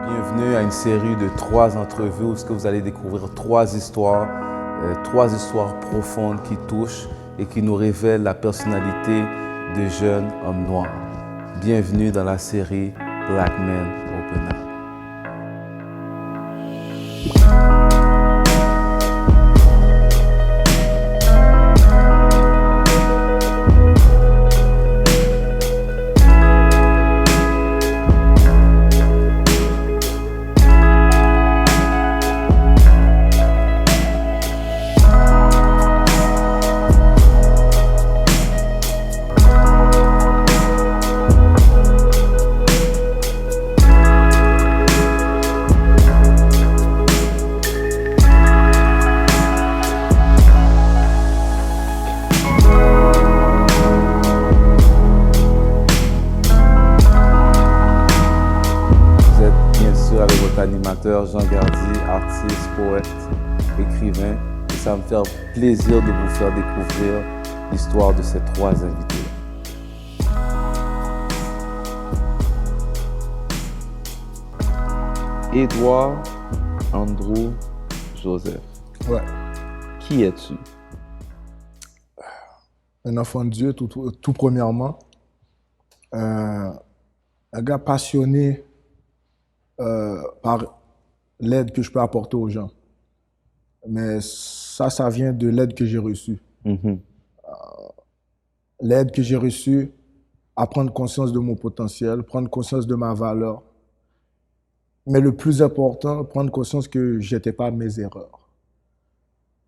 Bienvenue à une série de 3 entrevues où vous allez découvrir 3 histoires profondes qui touchent et qui nous révèlent la personnalité de jeunes hommes noirs. Bienvenue dans la série Black Men Open Up. Avec votre animateur Jean Gardy, artiste, poète, écrivain. Et ça va me faire plaisir de vous faire découvrir l'histoire de ces 3 invités. Edouard Andrew Joseph. Ouais. Qui es-tu? Un enfant de Dieu, tout premièrement. Un gars passionné par l'aide que je peux apporter aux gens. Mais ça vient de l'aide que j'ai reçue. L'aide que j'ai reçue à prendre conscience de mon potentiel, prendre conscience de ma valeur. Mais le plus important, prendre conscience que je n'étais pas mes erreurs.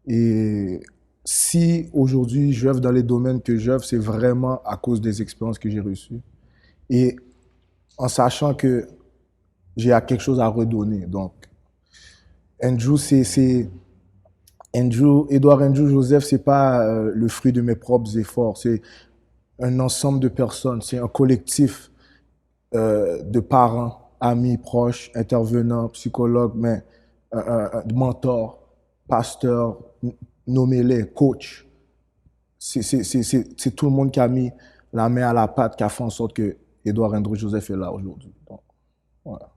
Et si aujourd'hui j'œuvre dans les domaines que j'œuvre, c'est vraiment à cause des expériences que j'ai reçues. Et en sachant que j'ai quelque chose à redonner. Donc, Edouard Andrew Joseph, c'est pas le fruit de mes propres efforts. C'est un ensemble de personnes. C'est un collectif de parents, amis, proches, intervenants, psychologues, mais mentors, pasteurs, nommez-les, coachs. C'est tout le monde qui a mis la main à la pâte, qui a fait en sorte que Edouard Andrew Joseph est là aujourd'hui. Donc, voilà.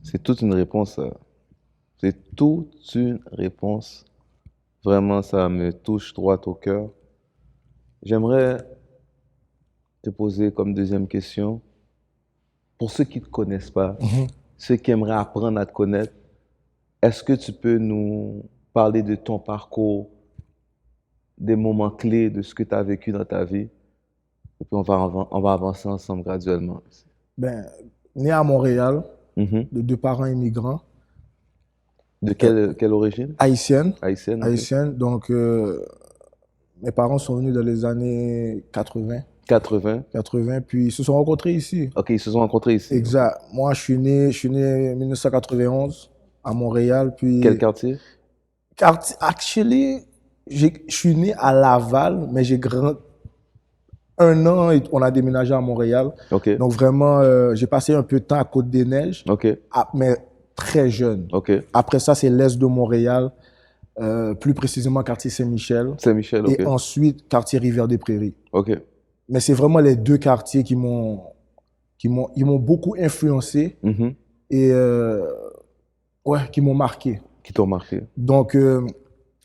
C'est toute une réponse. C'est toute une réponse. Vraiment, ça me touche droit au cœur. J'aimerais te poser comme deuxième question. Pour ceux qui ne te connaissent pas, ceux qui aimeraient apprendre à te connaître, est-ce que tu peux nous parler de ton parcours, des moments clés de ce que tu as vécu dans ta vie? Et puis on va avancer ensemble graduellement. Ben, né à Montréal, de 2 parents immigrants. De quelle origine? Haïtienne. Haïtienne. Okay. Haïtienne. Donc, mes parents sont venus dans les années 80. 80. Puis ils se sont rencontrés ici. Ok, ils se sont rencontrés ici. Exact. Moi, je suis né en 1991 à Montréal. Puis quel quartier? Actually, je suis né à Laval, mais j'ai grandi 1 an et on a déménagé à Montréal. Okay. Donc vraiment, j'ai passé un peu de temps à Côte-des-Neiges, mais très jeune. Après ça, c'est l'est de Montréal, plus précisément quartier Saint-Michel. Saint-Michel, et ensuite quartier Rivière-des-Prairies. Mais c'est vraiment les 2 quartiers qui m'ont beaucoup influencé et qui m'ont marqué. Qui t'ont marqué. Donc,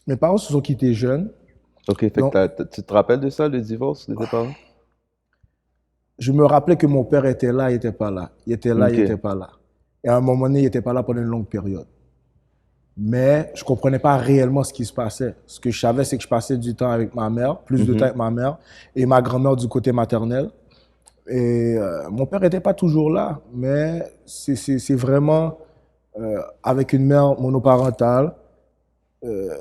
mes parents se sont quittés jeunes. Ok, donc, tu te rappelles de ça, le divorce de tes parents? Je me rappelais que mon père était là, il n'était pas là. Il était là, il n'était pas là. Et à un moment donné, il n'était pas là pendant une longue période. Mais je ne comprenais pas réellement ce qui se passait. Ce que je savais, c'est que je passais du temps avec ma mère, plus de temps avec ma mère, et ma grand-mère du côté maternel. Et mon père n'était pas toujours là, mais c'est vraiment avec une mère monoparentale. Elle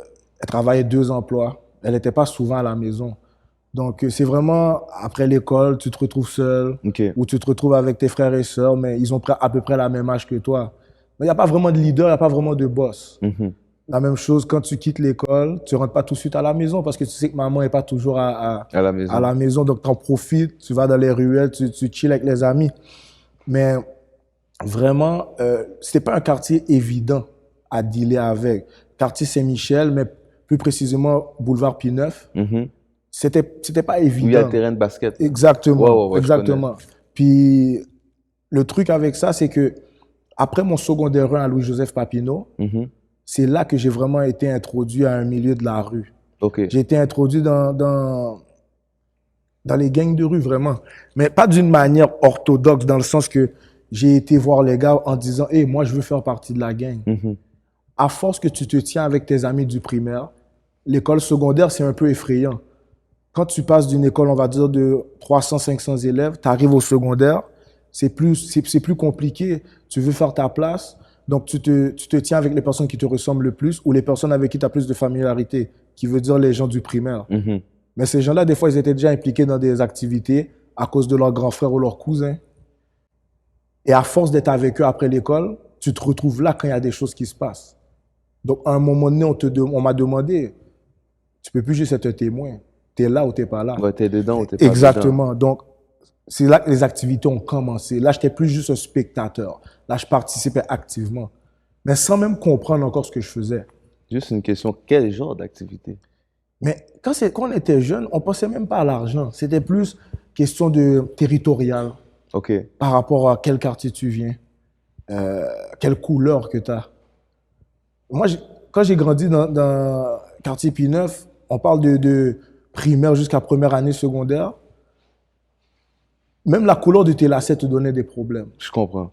travaillait 2 emplois. Elle n'était pas souvent à la maison. Donc, c'est vraiment, après l'école, tu te retrouves seul, ou tu te retrouves avec tes frères et sœurs, mais ils ont à peu près la même âge que toi. Mais il n'y a pas vraiment de leader, il n'y a pas vraiment de boss. La même chose, quand tu quittes l'école, tu ne rentres pas tout de suite à la maison parce que tu sais que maman n'est pas toujours à la maison. Donc, tu en profites, tu vas dans les ruelles, tu chilles avec les amis. Mais vraiment, ce n'était pas un quartier évident à dealer avec. Quartier Saint-Michel, mais plus précisément boulevard P9. C'était pas évident. Où il y a le terrain de basket. Exactement. Ouais, exactement. Puis le truc avec ça, c'est que après mon secondaire 1 à Louis-Joseph Papineau, c'est là que j'ai vraiment été introduit à un milieu de la rue. OK. J'ai été introduit dans les gangs de rue, vraiment. Mais pas d'une manière orthodoxe, dans le sens que j'ai été voir les gars en disant « Hey, moi, je veux faire partie de la gang. À force que tu te tiens avec tes amis du primaire, l'école secondaire, c'est un peu effrayant. Quand tu passes d'une école, on va dire, de 300, 500 élèves, tu arrives au secondaire, c'est plus compliqué. Tu veux faire ta place, donc tu te tiens avec les personnes qui te ressemblent le plus ou les personnes avec qui tu as plus de familiarité, qui veut dire les gens du primaire. Mais ces gens-là, des fois, ils étaient déjà impliqués dans des activités à cause de leur grand frère ou leur cousin. Et à force d'être avec eux après l'école, tu te retrouves là quand il y a des choses qui se passent. Donc, à un moment donné, on m'a demandé, tu peux plus juste être un témoin. Tu es là ou tu n'es pas là. Ouais, t'es dedans ou t'es pas Exactement. Donc, c'est là que les activités ont commencé. Là, je n'étais plus juste un spectateur. Là, je participais activement. Mais sans même comprendre encore ce que je faisais. Juste une question, quel genre d'activité? Mais quand on était jeune, on ne pensait même pas à l'argent. C'était plus question de territorial. OK. Par rapport à quel quartier tu viens, quelle couleur que tu as. Moi, quand j'ai grandi dans quartier P9, on parle de primaire jusqu'à première année secondaire. Même la couleur de tes lacets te donnait des problèmes. Je comprends.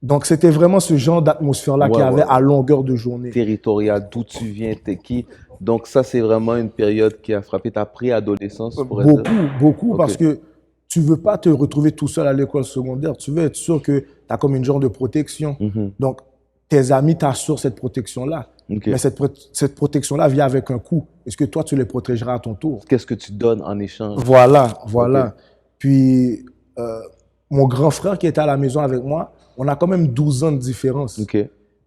Donc, c'était vraiment ce genre d'atmosphère-là qu'il y avait à longueur de journée. Territorial, d'où tu viens, t'es qui. Donc, ça, c'est vraiment une période qui a frappé ta préadolescence, je pourrais dire. Beaucoup, OK. parce que tu veux pas te retrouver tout seul à l'école secondaire. Tu veux être sûr que tu as comme une genre de protection. Donc, tes amis t'assurent cette protection-là. OK. Mais cette protection-là vient avec un coût. Est-ce que toi, tu les protégeras à ton tour? Qu'est-ce que tu donnes en échange? Voilà. OK. Puis, mon grand frère qui était à la maison avec moi, on a quand même 12 ans de différence. OK.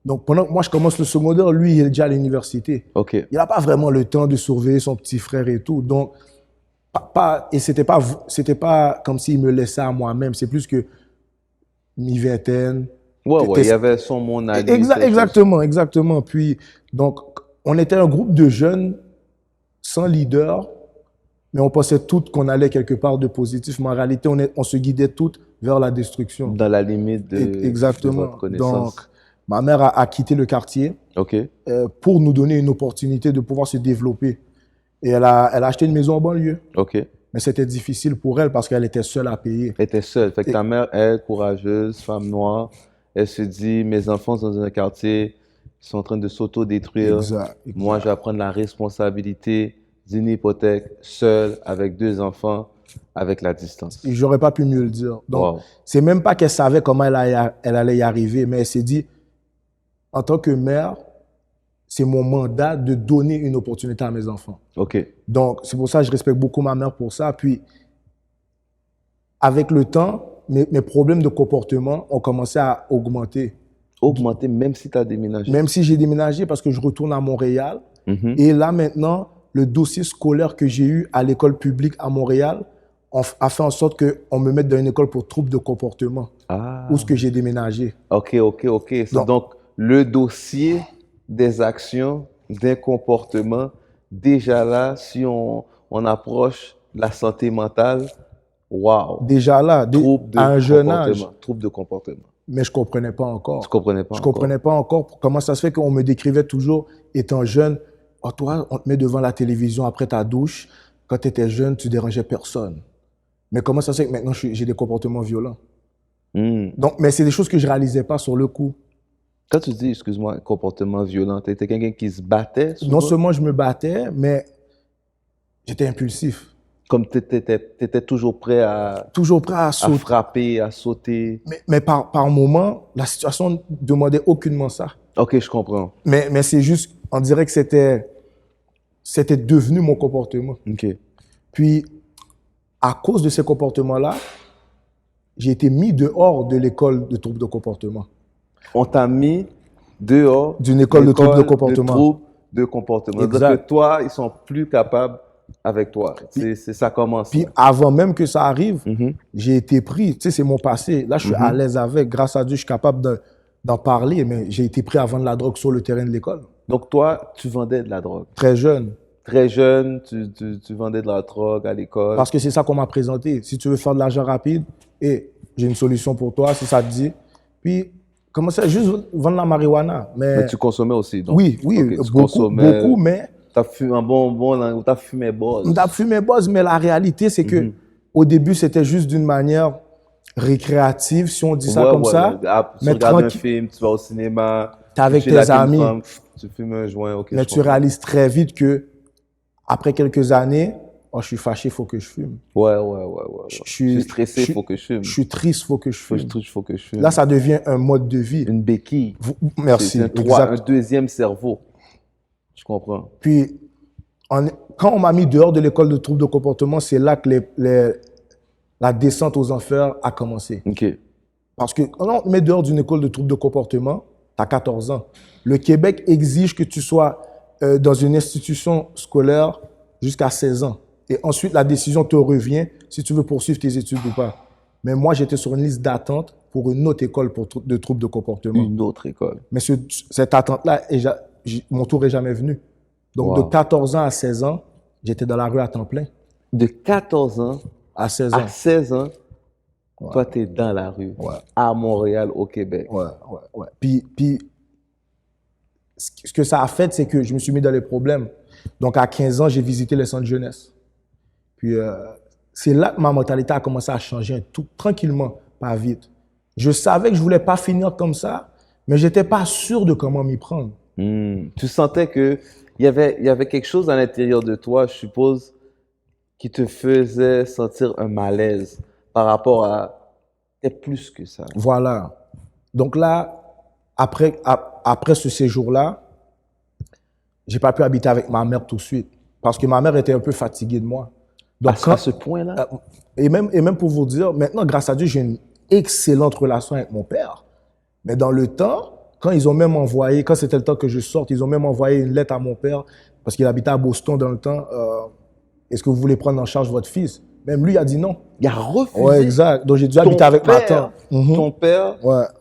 Donc, pendant que moi, je commence le secondaire, lui, il est déjà à l'université. OK. Il n'a pas vraiment le temps de surveiller son petit frère et tout. Donc, et c'était pas comme s'il me laissait à moi-même. C'est plus que mi-vingtaine. Ouais, il y avait son monde à lui. Exactement. Puis, donc, on était un groupe de jeunes sans leader, mais on pensait tous qu'on allait quelque part de positif. Mais en réalité, on se guidait tous vers la destruction. Dans la limite de votre connaissance. Donc, ma mère a quitté le quartier pour nous donner une opportunité de pouvoir se développer. Et elle a acheté une maison en banlieue. OK. Mais c'était difficile pour elle parce qu'elle était seule à payer. Elle était seule. Fait que ta mère, elle, courageuse, femme noire, elle se dit, mes enfants sont dans un quartier, ils sont en train de s'autodétruire. Exact. Moi, je vais prendre la responsabilité d'une hypothèque seule, avec 2 enfants, avec la distance. Et j'aurais pas pu mieux le dire. Donc, c'est même pas qu'elle savait comment elle allait y arriver, mais elle s'est dit, en tant que mère, c'est mon mandat de donner une opportunité à mes enfants. OK. Donc, c'est pour ça que je respecte beaucoup ma mère pour ça. Puis, avec le temps, mes problèmes de comportement ont commencé à augmenter. Augmenter même si tu as déménagé? Même si j'ai déménagé parce que je retourne à Montréal. Et là, maintenant, le dossier scolaire que j'ai eu à l'école publique à Montréal a fait en sorte qu'on me mette dans une école pour troubles de comportement. Où est-ce que j'ai déménagé. OK. Donc, le dossier des actions, des comportements, déjà là, si on approche la santé mentale, wow. Déjà là, à un jeune âge. Trouble de comportement. Mais je ne comprenais pas encore. Tu comprenais pas Je ne comprenais pas encore comment ça se fait qu'on me décrivait toujours étant jeune. Oh, toi, on te met devant la télévision après ta douche. Quand tu étais jeune, tu dérangeais personne. Mais comment ça se fait que maintenant j'ai des comportements violents? Donc, mais c'est des choses que je ne réalisais pas sur le coup. Quand tu dis, excuse-moi, comportement violent, tu étais quelqu'un qui se battait souvent? Non seulement je me battais, mais j'étais impulsif. Comme tu étais toujours prêt à sauter. Frapper, à sauter. Mais par moment, la situation ne demandait aucunement ça. OK, je comprends. Mais c'est juste, on dirait que c'était devenu mon comportement. OK. Puis, à cause de ces comportements-là, j'ai été mis dehors de l'école de troubles de comportement. On t'a mis dehors d'une école de troubles de comportement. Exact. Donc que toi, ils sont plus capables avec toi. Ça commence. Puis avant même que ça arrive, j'ai été pris. Tu sais, c'est mon passé. Là, je suis à l'aise avec. Grâce à Dieu, je suis capable d'en parler. Mais j'ai été pris à vendre de la drogue sur le terrain de l'école. Donc toi, tu vendais de la drogue? Très jeune. Très jeune, tu vendais de la drogue à l'école? Parce que c'est ça qu'on m'a présenté. Si tu veux faire de l'argent rapide, j'ai une solution pour toi, si ça te dit. Puis, commençais à juste vendre la marijuana. Mais tu consommais aussi, donc? Oui, oui, Ok, tu beaucoup, consommais, beaucoup, mais t'as fumé un bonbon, là, ou t'as fumé boss. on a fumé buzz, mais la réalité, c'est que au début, c'était juste d'une manière récréative, si on dit ça comme ça. Tu Mais regardes un tranquille, film, tu vas au cinéma, t'es avec tu chill avec tes une amis, femme, tu fumes un joint, ok, mais je tu comprends. réalises très vite que après quelques années, oh, je suis fâché, il faut que je fume. Ouais. Je Je suis stressé, il faut que je fume. Je suis triste, il faut que je fume. Faut que je fume. Là, ça devient un mode de vie. Une béquille. Merci. C'est un deuxième cerveau. Je comprends. Puis, quand on m'a mis dehors de l'école de troubles de comportement, c'est là que la descente aux enfers a commencé. Ok. Parce que quand on te met dehors d'une école de troubles de comportement, tu as 14 ans. Le Québec exige que tu sois dans une institution scolaire jusqu'à 16 ans. Et ensuite, la décision te revient si tu veux poursuivre tes études ou pas. Mais moi, j'étais sur une liste d'attente pour une autre école de troubles de comportement. Une autre école. Mais cette attente-là, mon tour n'est jamais venu. Donc, de 14 ans à 16 ans, j'étais dans la rue à temps plein. De 14 ans à 16 ans, à 16 ans, toi, tu es dans la rue, à Montréal, au Québec. Ouais. Puis, ce que ça a fait, c'est que je me suis mis dans les problèmes. Donc, à 15 ans, j'ai visité les centres jeunesse. Puis, c'est là que ma mentalité a commencé à changer, tout tranquillement, pas vite. Je savais que je voulais pas finir comme ça, mais j'étais pas sûr de comment m'y prendre. Tu sentais que il y avait quelque chose à l'intérieur de toi, je suppose, qui te faisait sentir un malaise par rapport à peut-être plus que ça. Voilà. Donc là, après ce séjour-là, j'ai pas pu habiter avec ma mère tout de suite parce que ma mère était un peu fatiguée de moi. Donc à ce point-là? Et même pour vous dire, maintenant, grâce à Dieu, j'ai une excellente relation avec mon père. Mais dans le temps, quand c'était le temps que je sorte, ils ont même envoyé une lettre à mon père parce qu'il habitait à Boston dans le temps. Est-ce que vous voulez prendre en charge votre fils? Même lui a dit non. Il a refusé. Ouais, exact. Donc j'ai dû habiter avec ma tante. Ton père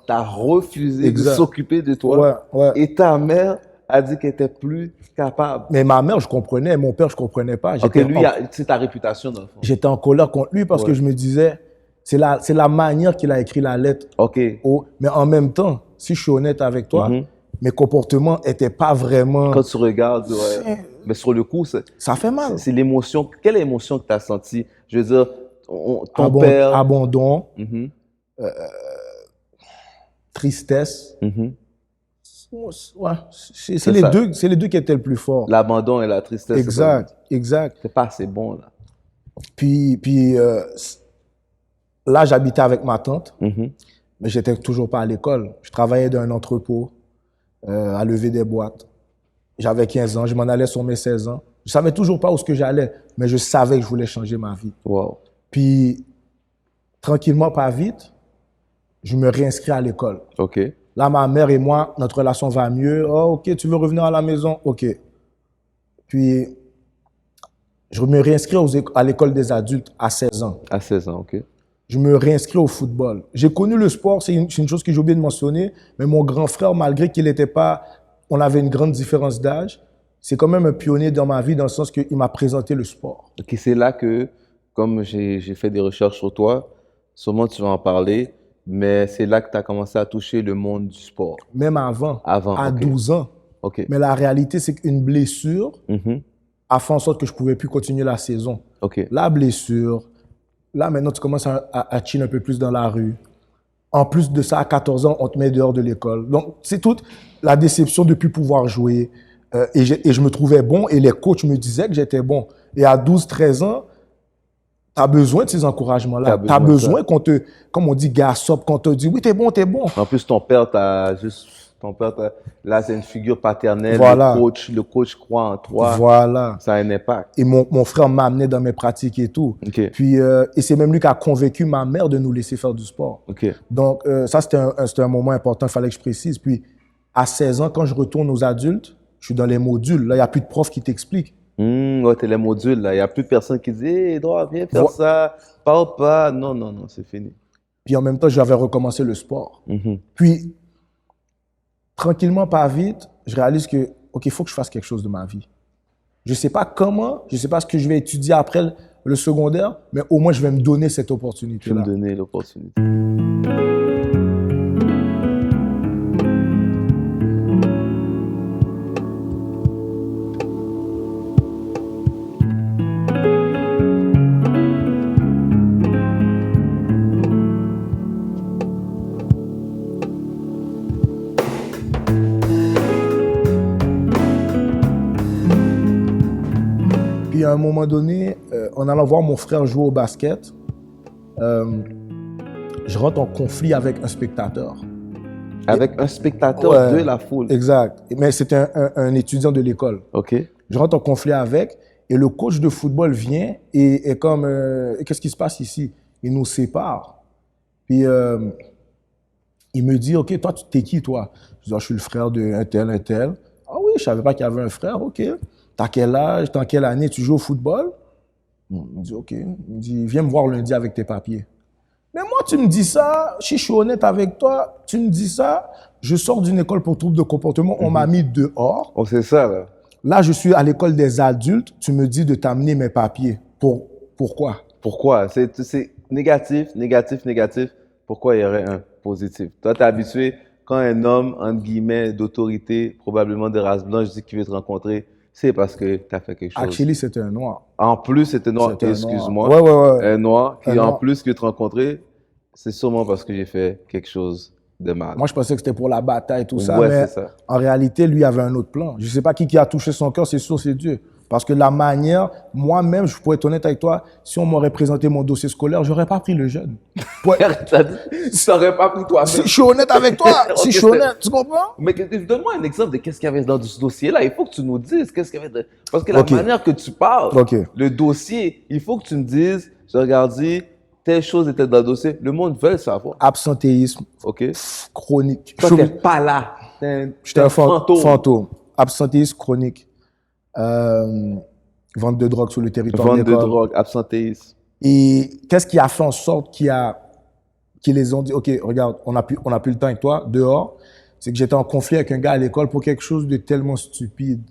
t'a refusé de s'occuper de toi. Et ta mère a dit qu'elle était plus capable. Mais ma mère, je comprenais. Mon père, je comprenais pas. Ok, lui, c'est ta réputation dans le fond. J'étais en colère contre lui parce que je me disais, c'est la manière qu'il a écrit la lettre. Ok. Mais en même temps, si je suis honnête avec toi, mes comportements n'étaient pas vraiment... Quand tu regardes, mais sur le coup, ça fait mal. C'est l'émotion. Quelle émotion que tu as sentie? Je veux dire, ton père... Abandon, tristesse. C'est les deux qui étaient le plus forts. L'abandon et la tristesse. Exact. C'est pas assez bon, là. Puis là, j'habitais avec ma tante, mais j'étais toujours pas à l'école. Je travaillais dans un entrepôt à lever des boîtes. J'avais 15 ans, je m'en allais sur mes 16 ans. Je savais toujours pas où ce que j'allais, mais je savais que je voulais changer ma vie. Wow. Puis, tranquillement, pas vite, je me réinscris à l'école. OK. Là, ma mère et moi, notre relation va mieux. Oh, OK, tu veux revenir à la maison? OK. Puis, je me réinscris à l'école des adultes à 16 ans. À 16 ans, OK. Je me réinscris au football. J'ai connu le sport, c'est une chose que j'ai oublié de mentionner, mais mon grand frère, malgré qu'il n'était pas... On avait une grande différence d'âge, c'est quand même un pionnier dans ma vie dans le sens qu'il m'a présenté le sport. OK, c'est là que, comme j'ai fait des recherches sur toi, sûrement tu vas en parler, mais c'est là que tu as commencé à toucher le monde du sport. Même avant à 12 ans. OK. Mais la réalité, c'est qu'une blessure a fait en sorte que je ne pouvais plus continuer la saison. OK. La blessure, là maintenant tu commences à chill un peu plus dans la rue. En plus de ça, à 14 ans, on te met dehors de l'école. Donc, c'est toute la déception de ne plus pouvoir jouer. Et je me trouvais bon et les coachs me disaient que j'étais bon. Et à 12, 13 ans, tu as besoin de ces encouragements-là. Tu as besoin qu'on te, comme on dit, gassop, qu'on te dit, oui, t'es bon, t'es bon. En plus, ton père, là, c'est une figure paternelle. Voilà. Le coach croit en toi. Voilà. Ça a un impact. Et mon frère m'a amené dans mes pratiques et tout. Okay. Puis, et c'est même lui qui a convaincu ma mère de nous laisser faire du sport. Okay. Donc, ça, c'était un moment important, il fallait que je précise. Puis, à 16 ans, quand je retourne aux adultes, je suis dans les modules. Là, il n'y a plus de prof qui t'explique. Ouais, t'es les modules, là. Il n'y a plus de personne qui dit, hey, Edouard, viens faire ça. Parle pas. Non, c'est fini. Puis, en même temps, j'avais recommencé le sport. Puis, tranquillement, pas vite, je réalise que, OK, il faut que je fasse quelque chose de ma vie. Je ne sais pas comment, je ne sais pas ce que je vais étudier après le secondaire, mais au moins, je vais me donner cette opportunité-là. Je vais me donner l'opportunité. Puis à un moment donné, en allant voir mon frère jouer au basket, je rentre en conflit avec un spectateur. Avec un spectateur Ouais, de la foule. Exact. Mais c'était un étudiant de l'école. OK. Je rentre en conflit avec et le coach de football vient et est comme qu'est-ce qui se passe ici? Il nous sépare. Puis il me dit OK, toi tu t'es qui toi? Je dis je suis le frère de un tel un tel. Ah oui, je savais pas qu'il y avait un frère. OK. T'as quel âge? T'as quelle année tu joues au football? Il me dit OK. Il me dit viens me voir lundi avec tes papiers. Mais moi, tu me dis ça, si je suis honnête avec toi, tu me dis ça, je sors d'une école pour troubles de comportement, on m'a mis dehors. Oh, c'est ça, là. Là, je suis à l'école des adultes, tu me dis de t'amener mes papiers. Pourquoi? Pourquoi? C'est négatif, négatif, négatif. Pourquoi il y aurait un positif? Toi, t'es habitué, quand un homme, entre guillemets, d'autorité, probablement de race blanche, dit qu'il veut te rencontrer, c'est parce que t'as fait quelque chose. Actually, c'était un noir. En plus, c'était noir, C'était un excuse-moi. noir. Ouais. Un noir, qui Un en noir. plus que te rencontrer, c'est sûrement parce que j'ai fait quelque chose de mal. Moi, je pensais que c'était pour la bataille, tout ça, Ouais, mais c'est ça. en réalité, lui avait un autre plan. Je ne sais pas qui a touché son cœur, c'est sûr, c'est Dieu. Parce que la manière, moi-même, je pourrais être honnête avec toi, si on m'aurait présenté mon dossier scolaire, j'aurais pas pris le jeune. Ouais. Tu t'aurais pas pris toi-même. Si je suis honnête avec toi, si je suis honnête, tu comprends? Mais donne-moi un exemple de qu'est-ce qu'il y avait dans ce dossier-là. Il faut que tu nous dises qu'est-ce qu'il y avait de... Parce que la Ok. manière que tu parles, Ok. le dossier, il faut que tu me dises, je regarde, telle chose était dans le dossier. Le monde veut le savoir. Absentéisme OK? chronique. Toi, t'es pas là. J'étais un fantôme. Absentéisme chronique. Vente de drogue sur le territoire Vente de de l'école. drogue, absentéisme. Et qu'est-ce qui a fait en sorte qu'ils les ont dit, OK, regarde, on n'a plus le temps avec toi, dehors. C'est que j'étais en conflit avec un gars à l'école pour quelque chose de tellement stupide.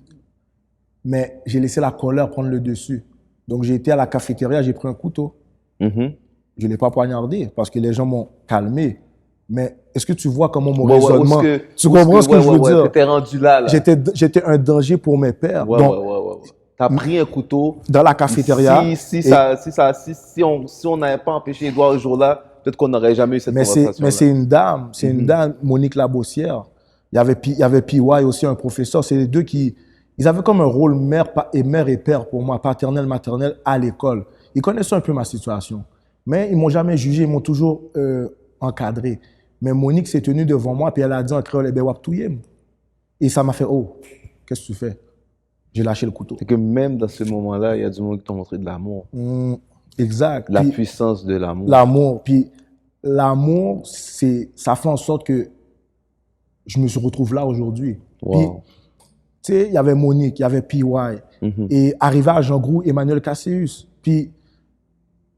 Mais j'ai laissé la colère prendre le dessus. Donc j'ai été à la cafétéria, j'ai pris un couteau. Mhm. Je ne l'ai pas poignardé parce que les gens m'ont calmé. Mais est-ce que tu vois comment mon Ouais, raisonnement... où est-ce que- tu où est-ce comprends ce que je veux dire? T'étais rendu là. J'étais un danger pour mes pères. Ouais, Donc, ouais. T'as pris un couteau. dans la cafétéria... Si on n'avait pas empêché Edouard ce jour-là, peut-être qu'on n'aurait jamais eu cette conversation. Mais c'est une dame, une dame, Monique Labossière. Il y avait PY aussi, un professeur. C'est les deux qui... Ils avaient comme un rôle mère et père pour moi, paternel, maternel, à l'école. Ils connaissaient un peu ma situation. Mais ils m'ont jamais jugé, ils m'ont toujours encadré. Mais Monique s'est tenue devant moi, puis elle a dit en créole, eh ben, wap touyem. Et ça m'a fait, oh, qu'est-ce que tu fais? J'ai lâché le couteau. C'est que même dans ce moment-là, il y a du monde qui t'a montré de l'amour. Exact. La Puis, puissance de l'amour. l'amour. Puis l'amour, ça fait en sorte que je me retrouve là aujourd'hui. Wow. Puis, tu sais, il y avait Monique, il y avait PY. Et arrivé à Jean Groux, Emmanuel Casséus. Puis,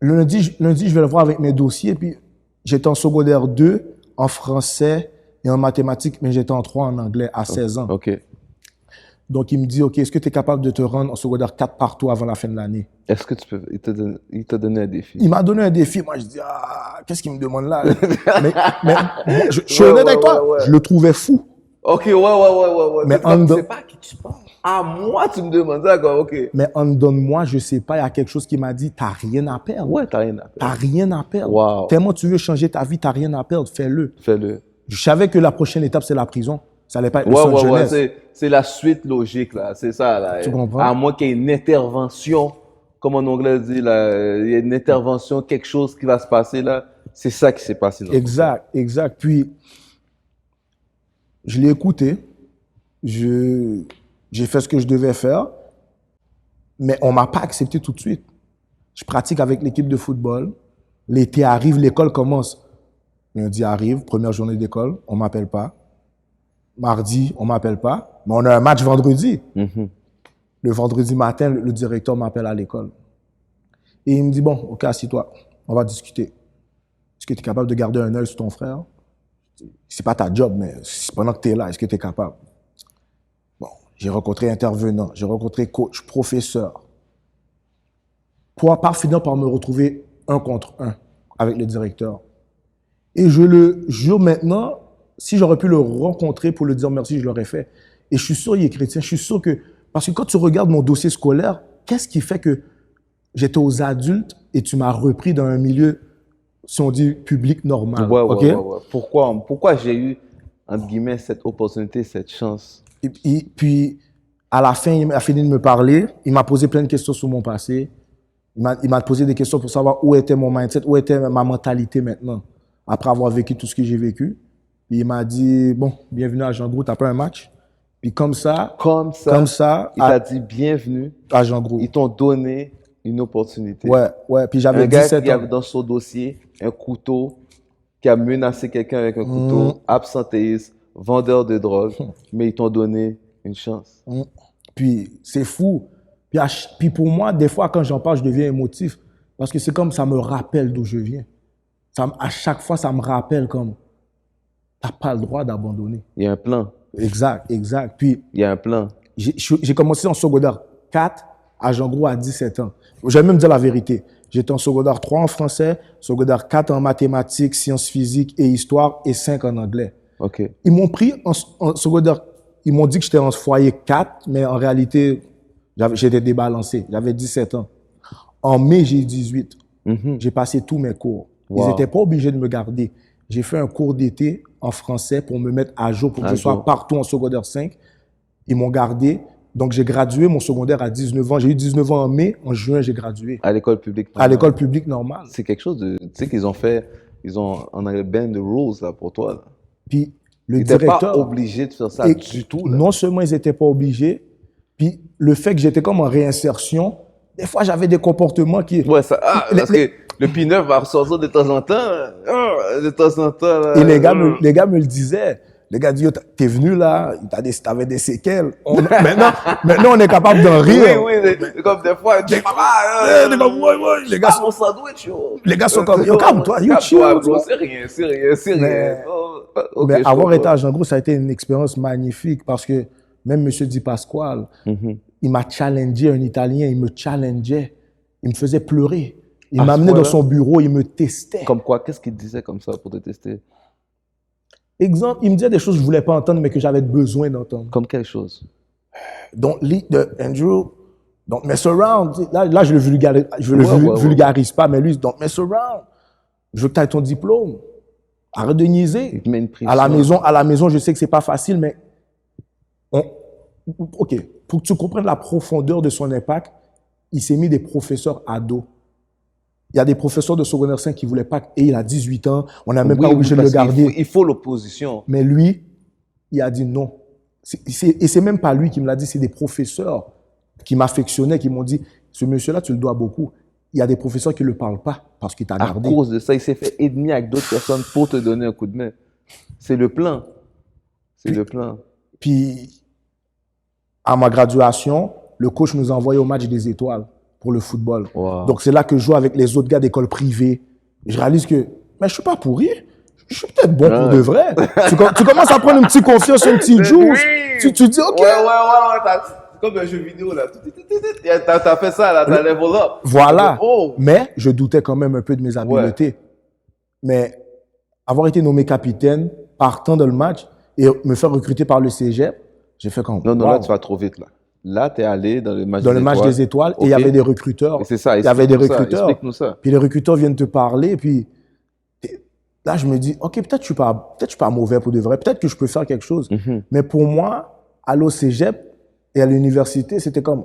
lundi, je vais le voir avec mes dossiers. Puis, j'étais en secondaire 2, en français et en mathématiques, mais j'étais en 3 en anglais à 16 ans. OK. Donc, il me dit, OK, est-ce que tu es capable de te rendre en secondaire 4 partout avant la fin de l'année? Est-ce que tu peux... Il t'a donné un défi. Il m'a donné un défi. Moi, je dis, qu'est-ce qu'il me demande là? mais je suis honnête avec toi, ouais. je le trouvais fou. OK, ouais. Mais Je sais pas à qui tu parles. À moi, tu me demandes ça, quoi. OK. Mais en dedans de moi, je sais pas, il y a quelque chose qui m'a dit, t'as rien à perdre. Ouais, t'as rien à faire. T'as rien à perdre. Wow. Tellement tu veux changer ta vie, t'as rien à perdre, fais-le. Fais-le. Je savais que la prochaine étape, c'est la prison. Ça allait pas être le centre jeunesse. C'est la suite logique, là. C'est ça, là. Tu comprends? À moins qu'il y ait une intervention, comme en anglais dit, là, il y a une intervention, quelque chose qui va se passer, là. C'est ça qui s'est passé. Exact. Puis, je l'ai écouté. J'ai fait ce que je devais faire. Mais on m'a pas accepté tout de suite. Je pratique avec l'équipe de football. L'été arrive, l'école commence. Lundi arrive, première journée d'école, on m'appelle pas. Mardi, on m'appelle pas. Mais on a un match vendredi. Le vendredi matin, le directeur m'appelle à l'école. Et il me dit, bon, OK, assis-toi, on va discuter. Est-ce que tu es capable de garder un œil sur ton frère? C'est pas ta job, mais pendant que tu es là, est-ce que tu es capable? Bon, j'ai rencontré intervenant, j'ai rencontré coach, professeur. Pour finir par me retrouver 1 contre 1 avec le directeur. Et je le jure maintenant, si j'aurais pu le rencontrer pour le dire merci, je l'aurais fait. Et je suis sûr qu'il est chrétien. Je suis sûr que... Parce que quand tu regardes mon dossier scolaire, qu'est-ce qui fait que j'étais aux adultes et tu m'as repris dans un milieu, si on dit, public normal? Ouais. Pourquoi j'ai eu, entre guillemets, cette opportunité, cette chance? Et puis, À la fin, il a fini de me parler. Il m'a posé plein de questions sur mon passé. Il m'a posé des questions pour savoir où était mon mindset, où était ma mentalité maintenant, après avoir vécu tout ce que j'ai vécu. Puis il m'a dit, bon, bienvenue à Jean Gros, t'as pas un match? Puis comme ça, il t'a dit bienvenue à Jean Gros. Ils t'ont donné une opportunité. Ouais. Puis j'avais 17 ans. Un gars qui avait dans son dossier un couteau, qui a menacé quelqu'un avec un couteau, absentéiste, vendeur de drogue, mais ils t'ont donné une chance. Puis c'est fou. Puis pour moi, des fois, quand j'en parle, je deviens émotif. Parce que c'est comme ça me rappelle d'où je viens. À chaque fois, ça me rappelle comme, t'as pas le droit d'abandonner. Il y a un plan. Exact. Puis, il y a un plan. J'ai commencé en secondaire 4 à Jean Gros à 17 ans. Je vais même dire la vérité. J'étais en secondaire 3 en français, secondaire 4 en mathématiques, sciences physiques et histoire et 5 en anglais. OK. Ils m'ont pris en secondaire, ils m'ont dit que j'étais en foyer 4, mais en réalité, j'étais débalancé. J'avais 17 ans. En mai, j'ai 18. J'ai passé tous mes cours. Ils n'étaient pas obligés de me garder. J'ai fait un cours d'été en français pour me mettre à jour, pour que je sois partout en secondaire 5. Ils m'ont gardé. Donc, j'ai gradué mon secondaire à 19 ans. J'ai eu 19 ans en mai. En juin, j'ai gradué. À l'école publique normale. À l'école publique normale. C'est quelque chose de... Tu sais qu'ils ont fait... Ils ont en anglais bend the rules là, pour toi. Là. Puis, le ils directeur... n'étaient pas obligés de faire ça du tout. Là. Non seulement ils n'étaient pas obligés, puis le fait que j'étais comme en réinsertion, des fois, j'avais des comportements qui... Ouais, ça... parce que le P9 va ressortir de temps en temps. De temps en temps. Là, et les gars me le disaient. Les gars disent, t'es venu là, t'avais des séquelles. Maintenant, on est capable d'en rire. Oui, comme des fois, les gars sont sandwich, yo. Les gars sont comme, yo, calme-toi, yo, chill. C'est rien. Mais avoir été à Jean Gros, ça a été une expérience magnifique parce que même M. Di Pasquale, il m'a challengé, un Italien, il me challengeait. Il me faisait pleurer. Il m'amenait dans son bureau, il me testait. Comme quoi? Qu'est-ce qu'il disait comme ça pour te tester? Exemple, il me disait des choses que je ne voulais pas entendre, mais que j'avais besoin d'entendre. Comme quelle chose? Donc, Andrew, don't mess around. Là, je le vulgarise pas, mais lui, don't mess around. Je veux que tu aies ton diplôme. Arrête de niaiser. Il te met une pression. À la maison, je sais que c'est pas facile, mais OK, pour que tu comprennes la profondeur de son impact, il s'est mis des professeurs ados. Il y a des professeurs de secondaire 5 qui ne voulaient pas, et il a 18 ans, on n'a même pas obligé de le garder. Il faut l'opposition. Mais lui, il a dit non. Et c'est même pas lui qui me l'a dit, c'est des professeurs qui m'affectionnaient, qui m'ont dit, ce monsieur-là, tu le dois beaucoup. Il y a des professeurs qui ne le parlent pas parce qu'il t'a gardé. À cause de ça, il s'est fait ennemi avec d'autres personnes pour te donner un coup de main. C'est le plan. Le plan. Puis, à ma graduation, le coach nous a envoyé au match des étoiles pour le football. Wow. Donc, c'est là que je joue avec les autres gars d'école privée. Je réalise que, mais je suis pas pourri. Je suis peut-être bon pour de vrai. tu commences à prendre une petite confiance, un petit juice. Tu dis, OK. Ouais. C'est comme un jeu vidéo, là. T'as fait ça, là. T'as level up. Voilà. Mais je doutais quand même un peu de mes habiletés. Ouais. Mais avoir été nommé capitaine, partant dans le match, et me faire recruter par le cégep, j'ai fait comme... Non, là, tu vas trop vite, là. Là, tu es allé dans le match des étoiles. Dans le match des étoiles, okay. Et il y avait des recruteurs. Et c'est ça, il y avait des recruteurs. Explique-nous ça. Puis les recruteurs viennent te parler, puis là, je me dis, OK, peut-être que je suis pas mauvais pour de vrai, peut-être que je peux faire quelque chose. Mais pour moi, aller au cégep et à l'université, c'était comme...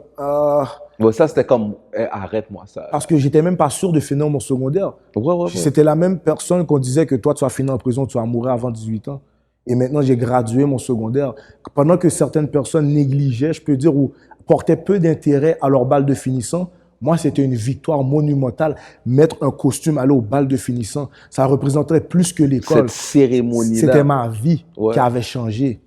Bon, ça, c'était comme, arrête-moi ça. Parce que j'étais même pas sûr de finir mon secondaire. Ouais. C'était la même personne qu'on disait que toi, tu vas finir en prison, tu vas mourir avant 18 ans. Et maintenant, j'ai gradué mon secondaire. Pendant que certaines personnes négligeaient, je peux dire, ou portaient peu d'intérêt à leur bal de finissant, moi, c'était une victoire monumentale. Mettre un costume, aller au bal de finissant, ça représenterait plus que l'école. Cette cérémonie-là. C'était ma vie qui avait changé.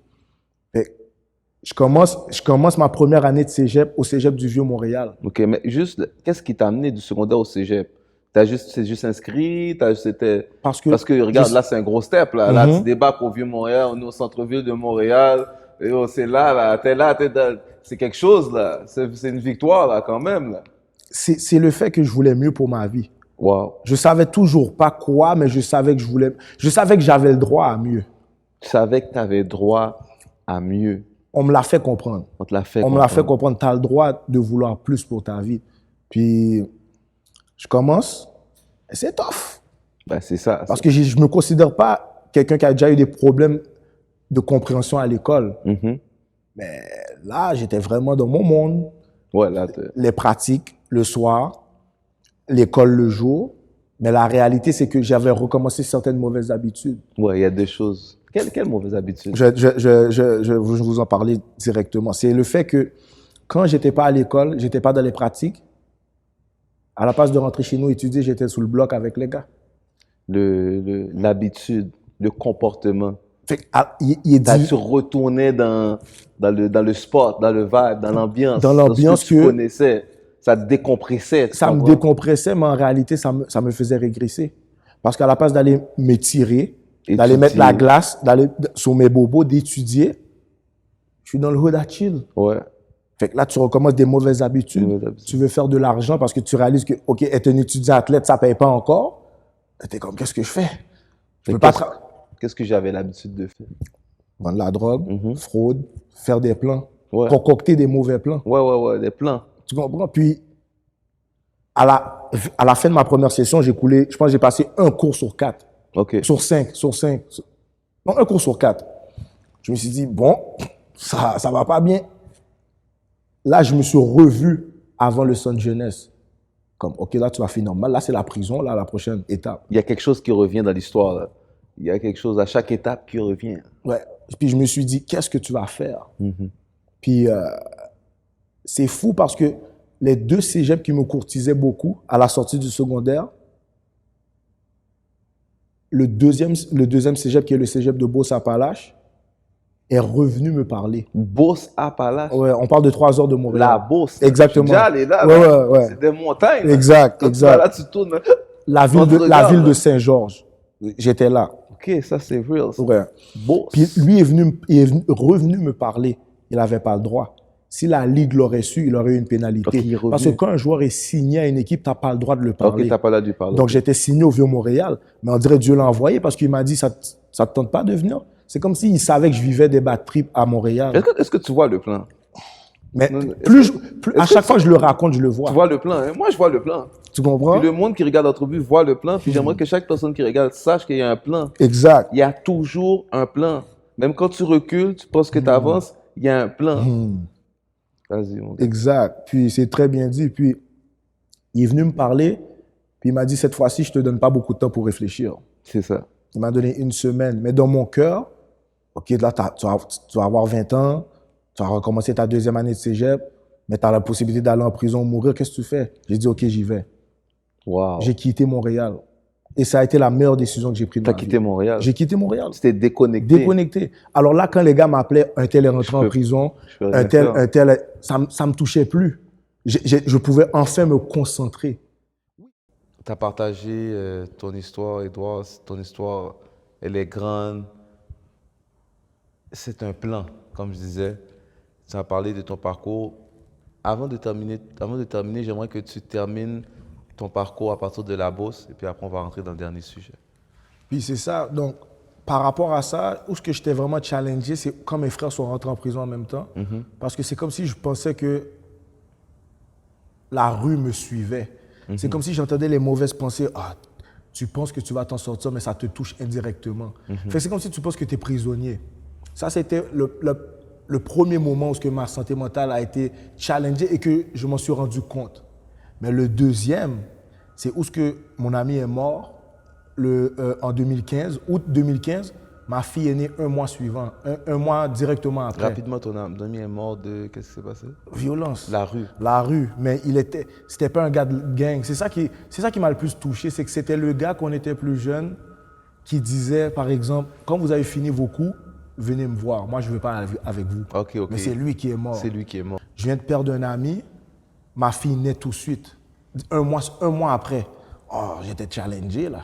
Je commence ma première année de cégep au cégep du Vieux-Montréal. OK, mais juste, qu'est-ce qui t'a amené du secondaire au cégep? C'est juste inscrit? Parce que regarde, là, c'est un gros step. Là, tu débarques au Vieux-Montréal, on est au centre-ville de Montréal. C'est là, t'es dans... C'est quelque chose, là. C'est une victoire, là, quand même, là. C'est le fait que je voulais mieux pour ma vie. Wow. Je savais toujours pas quoi, mais je savais que j'avais le droit à mieux. Tu savais que tu avais droit à mieux. On me l'a fait comprendre. On te l'a fait comprendre. On me l'a fait comprendre. Tu as le droit de vouloir plus pour ta vie. Puis, je commence, et c'est tough. Ben, c'est ça. Parce que je me considère pas quelqu'un qui a déjà eu des problèmes de compréhension à l'école. Mais là, j'étais vraiment dans mon monde. Ouais, là, Les pratiques le soir, l'école le jour. Mais la réalité, c'est que j'avais recommencé certaines mauvaises habitudes. ouais, il y a des choses. Quelle mauvaise habitude? Je vous en parlais directement. C'est le fait que quand j'étais pas à l'école, j'étais pas dans les pratiques. À la place de rentrer chez nous étudier, j'étais sous le bloc avec les gars. L'habitude, le comportement. Fait que, il dit Tu retournais dans le sport, dans le vibe, dans l'ambiance. dans l'ambiance ce que tu connaissais. Ça te décompressait. Ça me décompressait, mais en réalité, ça me faisait régresser. Parce qu'à la place d'aller m'étirer, d'aller mettre la glace, d'aller sur mes bobos, d'étudier, je suis dans le hood à chill. Ouais. Fait que là, tu recommences des mauvaises habitudes. Tu veux faire de l'argent parce que tu réalises que, OK, être un étudiant athlète, ça paye pas encore. T'es comme, qu'est-ce que je fais? Je peux pas Qu'est-ce que j'avais l'habitude de faire? Vendre la drogue, fraude, faire des plans, ouais. concocter des mauvais plans. Ouais, des plans. Tu comprends? Puis, à la fin de ma première session, j'ai coulé, je pense que j'ai passé un cours sur 4. OK. Sur 5. Non, un cours sur 4. Je me suis dit, bon, ça va pas bien. Là, je me suis revu avant le centre jeunesse. Comme, OK, là, tu vas finir normal. Là, c'est la prison. Là, la prochaine étape. Il y a quelque chose qui revient dans l'histoire, là. Il y a quelque chose à chaque étape qui revient. Ouais. Puis, je me suis dit, qu'est-ce que tu vas faire? Puis, c'est fou parce que les deux cégeps qui me courtisaient beaucoup à la sortie du secondaire, le deuxième cégep, qui est le cégep de Beauce-Appalaches, est revenu me parler. Beauce-Appalaches? Ouais, on parle de 3 heures de Montréal. La Beauce. Exactement. Déjà allé là. Ouais. C'est des montagnes. Exact, Quand exact. Tu vas là, tu tournes. La ville de Saint-Georges. J'étais là. OK, ça c'est real. Ouais. Beauce. Puis lui est revenu me parler. Il n'avait pas le droit. Si la Ligue l'aurait su, il aurait eu une pénalité. Okay, parce que quand un joueur est signé à une équipe, tu n'as pas le droit de le parler. OK, tu n'as pas le droit de lui parler. Donc j'étais signé au Vieux-Montréal. Mais on dirait Dieu l'a envoyé parce qu'il m'a dit, ça ne te tente pas de venir? C'est comme s'il savait que je vivais des bad trips à Montréal. Est-ce que tu vois le plan? Mais à chaque fois que je le raconte, je le vois. Tu vois le plan, hein? Moi, je vois le plan. Tu comprends? Puis le monde qui regarde l'entrevue voit le plan. Puis j'aimerais que chaque personne qui regarde sache qu'il y a un plan. Exact. Il y a toujours un plan. Même quand tu recules, tu penses que tu avances, il y a un plan. Vas-y, mon gars. Exact. Puis c'est très bien dit. Puis il est venu me parler. Puis il m'a dit, cette fois-ci, je ne te donne pas beaucoup de temps pour réfléchir. C'est ça. Il m'a donné 1 semaine. Mais dans mon cœur, OK, là, tu vas avoir 20 ans. Tu vas recommencer ta 2e année de cégep, mais tu as la possibilité d'aller en prison ou mourir. Qu'est-ce que tu fais? J'ai dit, OK, j'y vais. Wow. J'ai quitté Montréal. Et ça a été la meilleure décision que j'ai prise de ma vie. Tu as quitté Montréal? J'ai quitté Montréal. C'était déconnecté. Déconnecté. Alors là, quand les gars m'appelaient, un tel est rentré en prison, un tel, ça me touchait plus. Je pouvais enfin me concentrer. Tu as partagé ton histoire, Edouard. Ton histoire, elle est grande. C'est un plan, comme je disais. Tu as parlé de ton parcours. Avant de terminer, j'aimerais que tu termines ton parcours à partir de la Beauce et puis après, on va rentrer dans le dernier sujet. Puis c'est ça. Donc, par rapport à ça, où ce que j'étais vraiment challengé, c'est quand mes frères sont rentrés en prison en même temps. Parce que c'est comme si je pensais que la rue me suivait. C'est comme si j'entendais les mauvaises pensées. Ah, tu penses que tu vas t'en sortir, mais ça te touche indirectement. C'est comme si tu penses que tu es prisonnier. Ça, c'était le premier moment où ma santé mentale a été challengée et que je m'en suis rendu compte. Mais le deuxième, c'est où mon ami est mort en 2015, août 2015. Ma fille est née un mois suivant, un mois directement après. Rapidement, ton ami est mort de... Qu'est-ce qui s'est passé? Violence. La rue. La rue. Mais c'était pas un gars de gang. C'est ça qui m'a le plus touché, c'est que c'était le gars quand on était plus jeune qui disait, par exemple, quand vous avez fini vos coups, venez me voir. Moi, je ne veux pas aller avec vous. OK. Mais c'est lui qui est mort. C'est lui qui est mort. Je viens de perdre un ami. Ma fille naît tout de suite. Un mois après. Oh, j'étais challengé, là.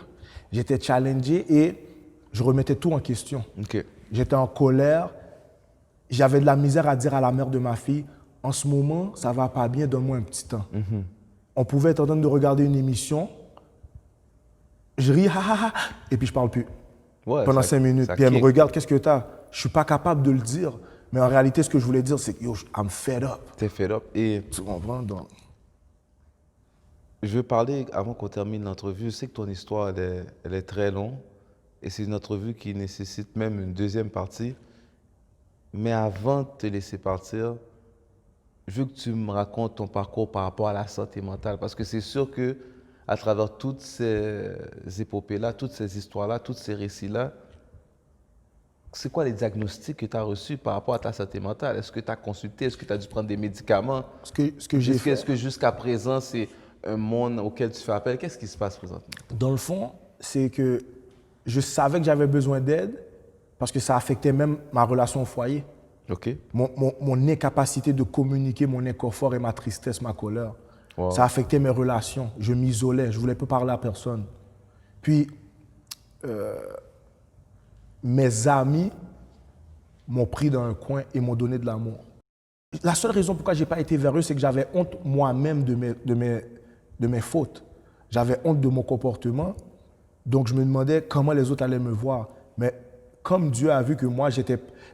J'étais challengé et je remettais tout en question. OK. J'étais en colère. J'avais de la misère à dire à la mère de ma fille, en ce moment, ça ne va pas bien, donne-moi un petit temps. On pouvait être en train de regarder une émission. Je ris, et puis je ne parle plus. Ouais, pendant 5 minutes. Puis elle me regarde, qu'est-ce que tu as? Je ne suis pas capable de le dire. Mais en réalité, ce que je voulais dire, c'est que yo, I'm fed up. T'es fed up. Et tu comprends? Donc, je veux parler, avant qu'on termine l'entrevue, je sais que ton histoire, elle est très longue. Et c'est une entrevue qui nécessite même une deuxième partie. Mais avant de te laisser partir, je veux que tu me racontes ton parcours par rapport à la santé mentale. Parce que c'est sûr que à travers toutes ces épopées-là, toutes ces histoires-là, tous ces récits-là, c'est quoi les diagnostics que tu as reçus par rapport à ta santé mentale? Est-ce que tu as consulté? Est-ce que tu as dû prendre des médicaments? Ce que j'ai fait, Est-ce que jusqu'à présent, c'est un monde auquel tu fais appel? Qu'est-ce qui se passe présentement? dans le fond, c'est que je savais que j'avais besoin d'aide parce que ça affectait même ma relation au foyer. OK. Mon incapacité de communiquer mon inconfort et ma tristesse, ma colère. Wow. Ça affectait mes relations. Je m'isolais, je ne voulais pas parler à personne. Puis, mes amis m'ont pris dans un coin et m'ont donné de l'amour. La seule raison pourquoi je n'ai pas été vers eux, c'est que j'avais honte moi-même de mes fautes. J'avais honte de mon comportement. Donc, je me demandais comment les autres allaient me voir. Mais comme Dieu a vu que moi, je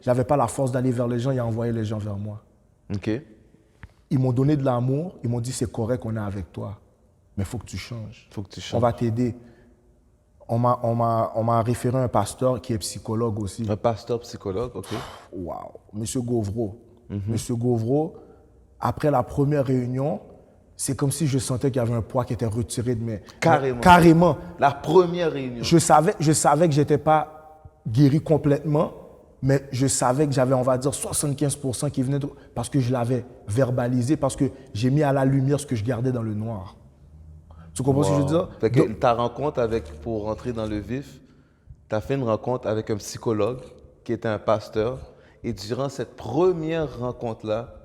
n'avais pas la force d'aller vers les gens, il a envoyé les gens vers moi. OK. Ils m'ont donné de l'amour. Ils m'ont dit, c'est correct qu'on est avec toi. Mais il faut que tu changes. Faut que tu On changes. va t'aider. On m'a référé à un pasteur qui est psychologue aussi. Un pasteur psychologue, OK. Waouh, Monsieur Gauvreau. Monsieur Gauvreau, après la première réunion, c'est comme si je sentais qu'il y avait un poids qui était retiré de mes... Carrément. Carrément. La première réunion. Je savais que je n'étais pas guéri complètement, mais je savais que j'avais, on va dire, 75% qui venait de... Parce que je l'avais verbalisé, parce que j'ai mis à la lumière ce que je gardais dans le noir. Tu comprends ce que je veux dire? Fait que ta rencontre avec, pour rentrer dans le vif, tu as fait une rencontre avec un psychologue qui était un pasteur. Et durant cette première rencontre-là,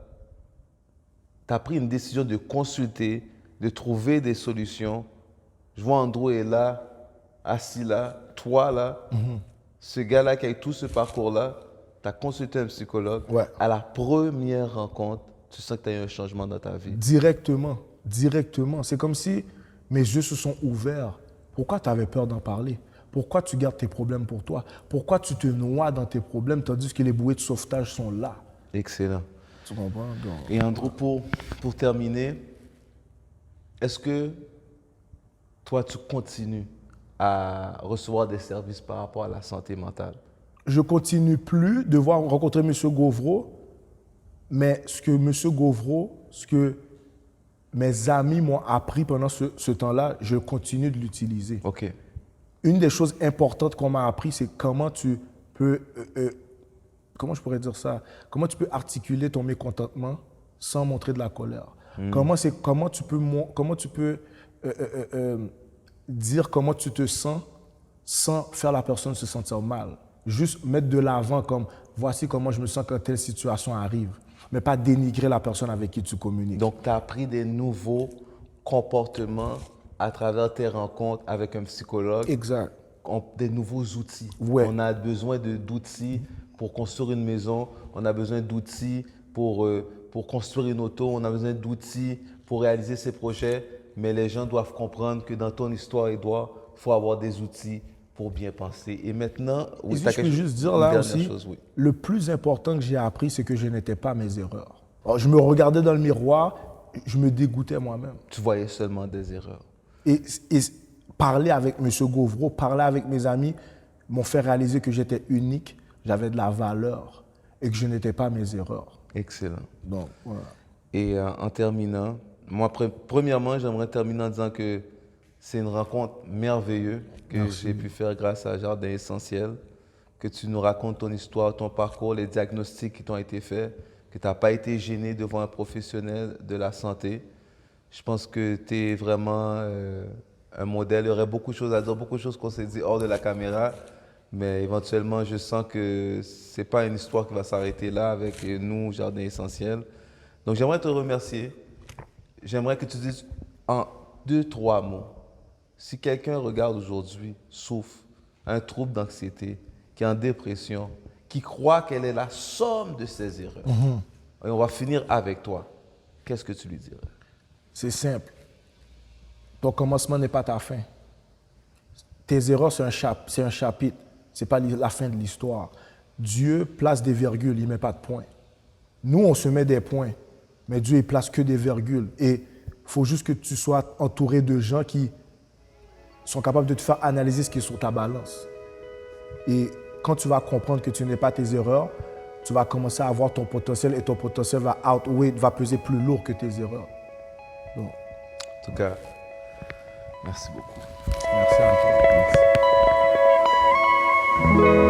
tu as pris une décision de consulter, de trouver des solutions. Je vois Andrew est là, assis là, toi là. Ce gars-là qui a eu tout ce parcours-là, tu as consulté un psychologue. Ouais. À la première rencontre, tu sens que tu as eu un changement dans ta vie. Directement. C'est comme si mes yeux se sont ouverts. Pourquoi tu avais peur d'en parler? Pourquoi tu gardes tes problèmes pour toi? Pourquoi tu te noies dans tes problèmes tandis que les bouées de sauvetage sont là? Excellent. Tu comprends? Donc, Et Andrew, pour terminer, est-ce que toi, tu continues à recevoir des services par rapport à la santé mentale? je continue plus de rencontrer M. Gauvreau, mais ce que mes amis m'ont appris pendant ce temps-là, je continue de l'utiliser. OK. Une des choses importantes qu'on m'a appris, c'est comment tu peux, comment je pourrais dire ça, comment tu peux articuler ton mécontentement sans montrer de la colère. Comment tu peux dire comment tu te sens sans faire la personne se sentir mal. Juste mettre de l'avant comme voici comment je me sens quand telle situation arrive, mais pas dénigrer la personne avec qui tu communiques. Donc, tu as appris des nouveaux comportements à travers tes rencontres avec un psychologue. Exact. Des nouveaux outils. Ouais. On a besoin d'outils pour construire une maison. On a besoin d'outils pour construire une auto. On a besoin d'outils pour réaliser ses projets. Mais les gens doivent comprendre que dans ton histoire, Edouard, il faut avoir des outils pour bien penser. Et maintenant, oui, je peux juste dire là aussi, le plus important que j'ai appris, c'est que je n'étais pas mes erreurs. Alors, je me regardais dans le miroir, je me dégoûtais moi-même. Tu voyais seulement des erreurs. Et parler avec M. Gauvreau, parler avec mes amis, m'ont fait réaliser que j'étais unique, j'avais de la valeur et que je n'étais pas mes erreurs. Excellent. Donc, voilà. Et en terminant, moi, premièrement, j'aimerais terminer en disant que c'est une rencontre merveilleuse que j'ai pu faire grâce à Jardin Essentiel, que tu nous racontes ton histoire, ton parcours, les diagnostics qui t'ont été faits, que tu n'as pas été gêné devant un professionnel de la santé. Je pense que tu es vraiment un modèle. Il y aurait beaucoup de choses à dire, beaucoup de choses qu'on s'est dit hors de la caméra, mais éventuellement, je sens que ce n'est pas une histoire qui va s'arrêter là avec nous, Jardin Essentiel. Donc, j'aimerais te remercier. J'aimerais que tu dises en 2-3 mots, si quelqu'un regarde aujourd'hui, souffre, un trouble d'anxiété, qui est en dépression, qui croit qu'elle est la somme de ses erreurs, et on va finir avec toi, qu'est-ce que tu lui dirais? C'est simple. Ton commencement n'est pas ta fin. Tes erreurs, c'est un chapitre. Ce n'est pas la fin de l'histoire. Dieu place des virgules, il ne met pas de points. Nous, on se met des points, mais Dieu, il place que des virgules. Et il faut juste que tu sois entouré de gens qui sont capables de te faire analyser ce qui est sur ta balance. Et quand tu vas comprendre que tu n'es pas tes erreurs, tu vas commencer à voir ton potentiel et ton potentiel va peser plus lourd que tes erreurs. Donc, En tout cas, merci beaucoup. merci à toi. Merci.